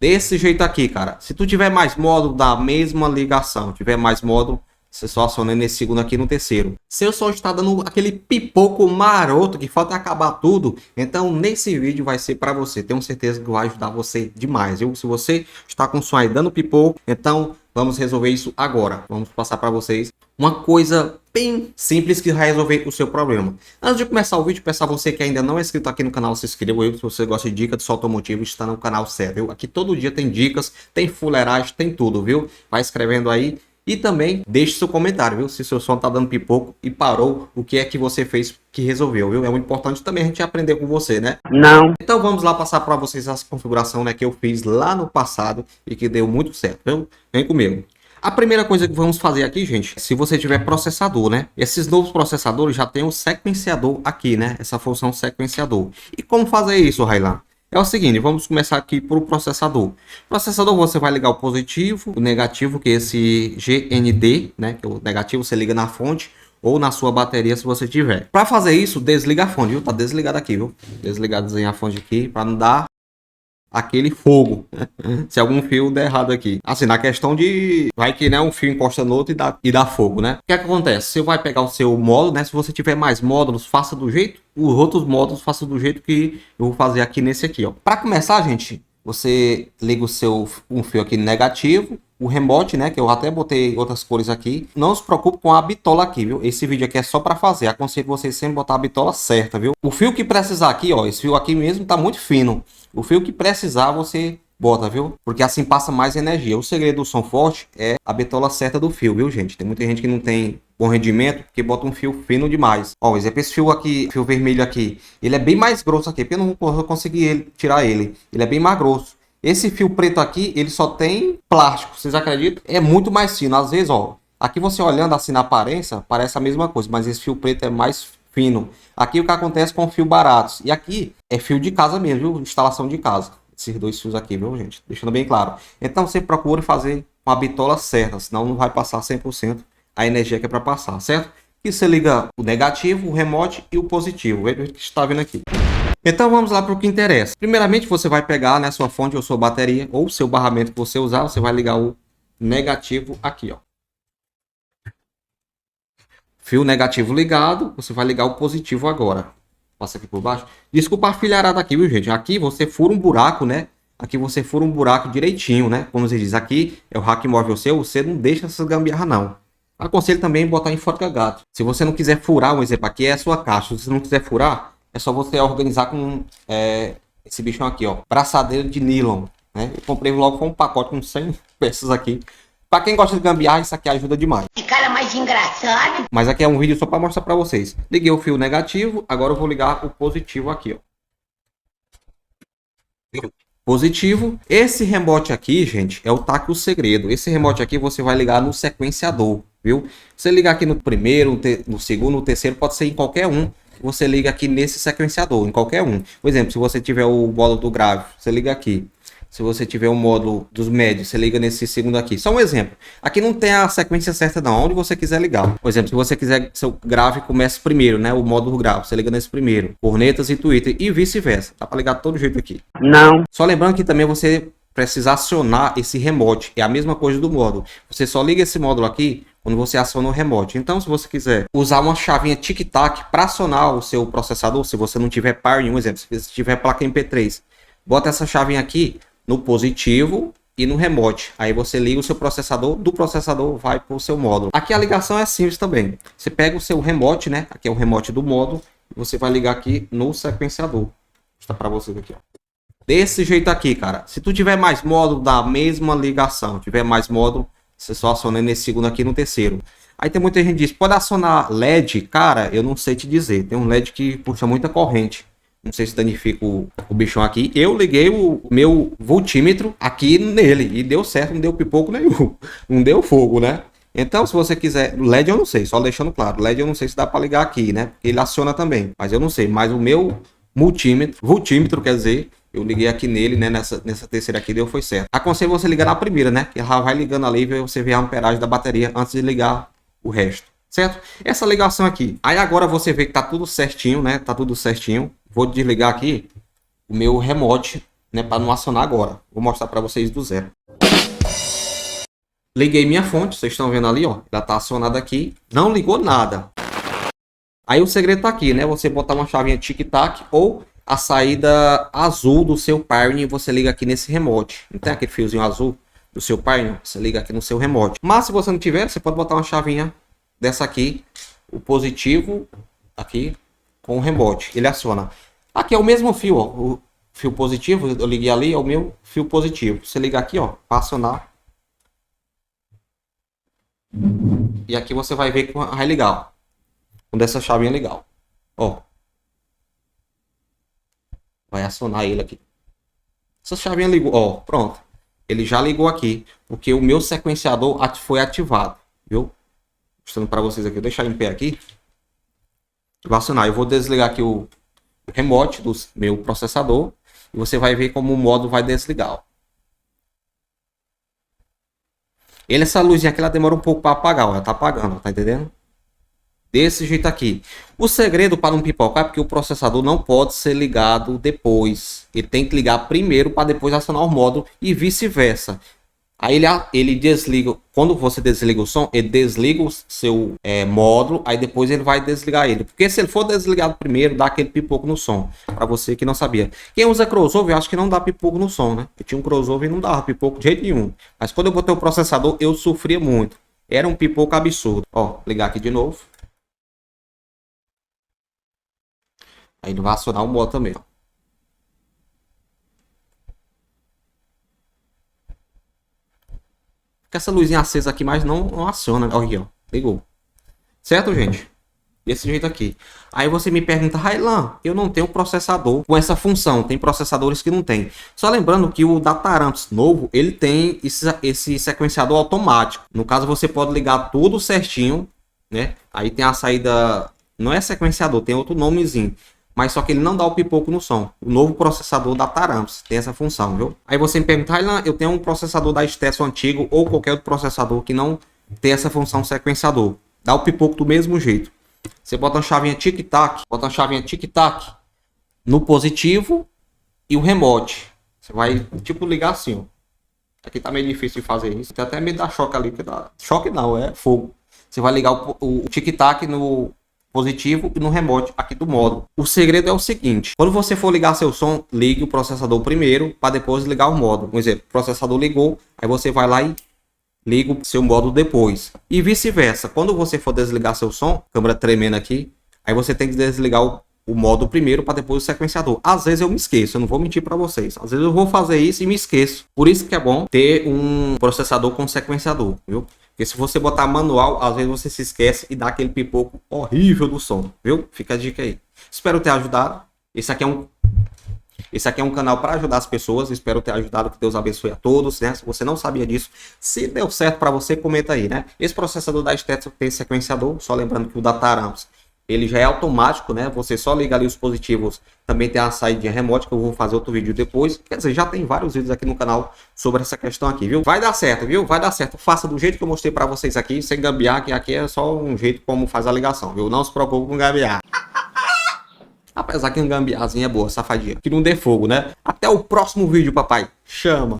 Desse jeito aqui, cara. Se tu tiver mais módulo da mesma ligação, tiver mais módulo, você só aciona nesse segundo aqui no terceiro. Se o som está dando aquele pipoco maroto que falta acabar tudo, então nesse vídeo vai ser para você. Tenho certeza que vai ajudar você demais, viu? Se você está com o som aí dando pipoco, então vamos resolver isso agora. Vamos passar para vocês uma coisa bem simples que vai resolver o seu problema. Antes de começar o vídeo, peço a você que ainda não é inscrito aqui no canal, se inscreva aí. Se você gosta de dicas de som automotivo, está no canal certo, viu? Aqui todo dia tem dicas, tem fuleiragem, tem tudo, viu? Vai escrevendo aí. E também deixe seu comentário, viu? Se seu som tá dando pipoco e parou, o que é que você fez que resolveu, viu? É muito importante também a gente aprender com você, né? Não. Então vamos lá passar para vocês essa configuração, né, que eu fiz lá no passado e que deu muito certo, viu? Vem comigo. A primeira coisa que vamos fazer aqui, gente, se você tiver processador, né? Esses novos processadores já tem o sequenciador aqui, né? Essa função sequenciador. E como fazer isso, Railan? É o seguinte, vamos começar aqui para o processador. Processador, você vai ligar o positivo, o negativo, que é esse GND, né? Que o negativo você liga na fonte ou na sua bateria se você tiver. Para fazer isso, desliga a fonte, viu? Tá desligado aqui, viu? Desligadozinho a fonte aqui para não dar aquele fogo, se algum fio der errado aqui. Assim, na questão de vai que, né, um fio encosta no outro e dá fogo, né? O que é que acontece? Você vai pegar o seu módulo, né? Se você tiver mais módulos, faça do jeito. Os outros módulos, faça do jeito que eu vou fazer aqui nesse aqui, ó. Para começar, gente, você liga um fio aqui negativo, o remote, né, que eu até botei outras cores aqui. Não se preocupe com a bitola aqui, viu? Esse vídeo aqui é só para fazer. Aconselho vocês sempre botar a bitola certa, viu? O fio que precisar aqui, ó, esse fio aqui mesmo tá muito fino. O fio que precisar você bota, viu? Porque assim passa mais energia. O segredo do som forte é a bitola certa do fio, viu, gente? Tem muita gente que não tem bom rendimento porque bota um fio fino demais. Ó, exemplo, esse fio aqui, fio vermelho aqui, ele é bem mais grosso aqui, porque eu não vou conseguir tirar ele. Ele é bem mais grosso. Esse fio preto aqui, ele só tem plástico, vocês acreditam? É muito mais fino. Às vezes, ó, aqui você olhando assim na aparência, parece a mesma coisa, mas esse fio preto é mais fino. Aqui o que acontece com fio baratos. E aqui é fio de casa mesmo, viu? Instalação de casa. Esses dois fios aqui, viu, gente? Deixando bem claro. Então você procura fazer uma bitola certa, senão não vai passar 100% a energia que é para passar, certo? E você liga o negativo, o remote e o positivo. Veja o que está vendo aqui. Então vamos lá para o que interessa. Primeiramente você vai pegar, né, sua fonte ou sua bateria ou seu barramento que você usar, você vai ligar o negativo aqui, ó. Fio negativo ligado, você vai ligar o positivo agora. Passa aqui por baixo. Desculpa a filharada aqui, viu, gente? Aqui você fura um buraco, né? Aqui você fura um buraco direitinho, né? Como você diz, aqui é o rack móvel seu, você não deixa essas gambiarra não. Aconselho também botar em forca-gato. Se você não quiser furar, um exemplo, aqui é a sua caixa. Se você não quiser furar, é só você organizar com esse bichão aqui, ó. Braçadeira de nylon, né? Eu comprei logo com um pacote com 100 peças aqui. Pra quem gosta de gambiarra, isso aqui ajuda demais. Que cara mais engraçado. Mas aqui é um vídeo só para mostrar para vocês. Liguei o fio negativo, agora eu vou ligar o positivo aqui, ó. Positivo. Esse remote aqui, gente, é o taque o segredo. Esse remote aqui você vai ligar no sequenciador, viu? Você ligar aqui no primeiro, no segundo, no terceiro, pode ser em qualquer um. Você liga aqui nesse sequenciador, em qualquer um. Por exemplo, se você tiver o módulo do grave, você liga aqui. Se você tiver um módulo dos médios, você liga nesse segundo aqui. Só um exemplo. Aqui não tem a sequência certa não, onde você quiser ligar. Por exemplo, se você quiser que seu grave comece primeiro, né? O módulo grave, você liga nesse primeiro. Cornetas e Twitter e vice-versa. Dá para ligar de todo jeito aqui. Não. Só lembrando que também você precisa acionar esse remote. É a mesma coisa do módulo. Você só liga esse módulo aqui quando você aciona o remote. Então, se você quiser usar uma chavinha tic-tac para acionar o seu processador, se você não tiver par nenhum, exemplo, se você tiver placa MP3, bota essa chavinha aqui no positivo e no remote. Aí você liga o seu processador, do processador vai para o seu módulo. Aqui a ligação é simples também. Você pega o seu remote, né? Aqui é o remote do módulo. E você vai ligar aqui no sequenciador. Vou mostrar para vocês aqui, ó. Desse jeito aqui, cara. Se tu tiver mais módulo da mesma ligação, tiver mais módulo, você só aciona nesse segundo aqui no terceiro. Aí tem muita gente que diz, pode acionar LED? Cara, eu não sei te dizer. Tem um LED que puxa muita corrente. Não sei se danifica o bichão aqui. Eu liguei o meu voltímetro aqui nele e deu certo, não deu pipoco nenhum. Não deu fogo, né? Então, se você quiser... LED eu não sei, só deixando claro. LED eu não sei se dá para ligar aqui, né? Ele aciona também, mas eu não sei. Mas o meu voltímetro quer dizer, eu liguei aqui nele, né? Nessa terceira aqui deu, foi certo. Aconselho você ligar na primeira, né? Que ela vai ligando ali e você vê a amperagem da bateria antes de ligar o resto. Certo? Essa ligação aqui. Aí agora você vê que tá tudo certinho, né? Tá tudo certinho. Vou desligar aqui o meu remote né, para não acionar agora. Vou mostrar para vocês do zero. Liguei minha fonte, vocês estão vendo ali, ó, ela tá acionada aqui, não ligou nada. Aí o segredo tá aqui, né? Você botar uma chavinha tic-tac ou a saída azul do seu Pioneer, você liga aqui nesse remote. Não tem aquele fiozinho azul do seu Pioneer? Você liga aqui no seu remote. Mas se você não tiver, você pode botar uma chavinha dessa aqui, o positivo aqui com o remote. Ele aciona. Aqui é o mesmo fio, ó, o fio positivo, eu liguei ali, é o meu fio positivo. Você liga aqui, ó, para acionar. E aqui você vai ver que vai ligar, ó. Quando essa chavinha é legal, ó, vai acionar ele aqui. Essa chavinha ligou, ó, pronto. Ele já ligou aqui, porque o meu sequenciador foi ativado, viu? Mostrando para vocês aqui, vou deixar em pé aqui. Vai acionar. Eu vou desligar aqui o remote do meu processador e você vai ver como o modo vai desligar, ó. Essa luzinha aqui ela demora um pouco para apagar, ó, ela tá apagando, ó, tá entendendo? Desse jeito aqui. O segredo para não pipocar é porque o processador não pode ser ligado depois. Ele tem que ligar primeiro para depois acionar o módulo e vice-versa. Aí ele desliga. Quando você desliga o som, ele desliga o seu módulo. Aí depois ele vai desligar ele. Porque se ele for desligado primeiro, dá aquele pipoco no som. Para você que não sabia. Quem usa crossover, eu acho que não dá pipoco no som, né? Eu tinha um crossover e não dava pipoco de jeito nenhum. Mas quando eu botei o processador, eu sofria muito. Era um pipoco absurdo. Ó, ligar aqui de novo. Aí não vai acionar o modo também, ó. Fica essa luzinha acesa aqui, mas não aciona. Ó, aqui, ó. Ligou. Certo, gente? Desse jeito aqui. Aí você me pergunta, Railan, eu não tenho processador com essa função. Tem processadores que não tem. Só lembrando que o Dataramps novo, ele tem esse sequenciador automático. No caso, você pode ligar tudo certinho, né? Aí tem a saída... Não é sequenciador, tem outro nomezinho. Mas só que ele não dá o pipoco no som. O novo processador da Dataramps tem essa função, viu? Aí você me pergunta, eu tenho um processador da Stetson antigo ou qualquer outro processador que não tem essa função sequenciador. Dá o pipoco do mesmo jeito. Você bota uma chavinha tic-tac, no positivo e o remote. Você vai tipo ligar assim, ó. Aqui tá meio difícil de fazer isso. Tem até medo da choque ali, que dá. Choque não, é fogo. Você vai ligar o tic-tac no positivo e no remote aqui do módulo. O segredo é o seguinte: quando você for ligar seu som, ligue o processador primeiro para depois ligar o módulo. Por exemplo, o processador ligou, aí você vai lá e liga o seu módulo depois. E vice-versa. Quando você for desligar seu som, câmera tremendo aqui, aí você tem que desligar o módulo primeiro para depois o sequenciador. Às vezes eu me esqueço, eu não vou mentir para vocês. Às vezes eu vou fazer isso e me esqueço. Por isso que é bom ter um processador com sequenciador, viu? Porque se você botar manual, às vezes você se esquece e dá aquele pipoco horrível do som, viu? Fica a dica aí. Espero ter ajudado. Esse aqui é um canal para ajudar as pessoas. Espero ter ajudado. Que Deus abençoe a todos, né? Se você não sabia disso, se deu certo para você, comenta aí, né? Esse processador da Stetson tem sequenciador. Só lembrando que o Dataramps, ele já é automático, né? Você só liga ali os positivos. Também tem a saída remote, que eu vou fazer outro vídeo depois. Quer dizer, já tem vários vídeos aqui no canal sobre essa questão aqui, viu? Vai dar certo, viu? Vai dar certo. Faça do jeito que eu mostrei para vocês aqui, sem gambiar, que aqui é só um jeito como faz a ligação, viu? Não se preocupe com gambiar. Apesar que um gambiarzinho é boa, safadinha. Que não dê fogo, né? Até o próximo vídeo, papai. Chama!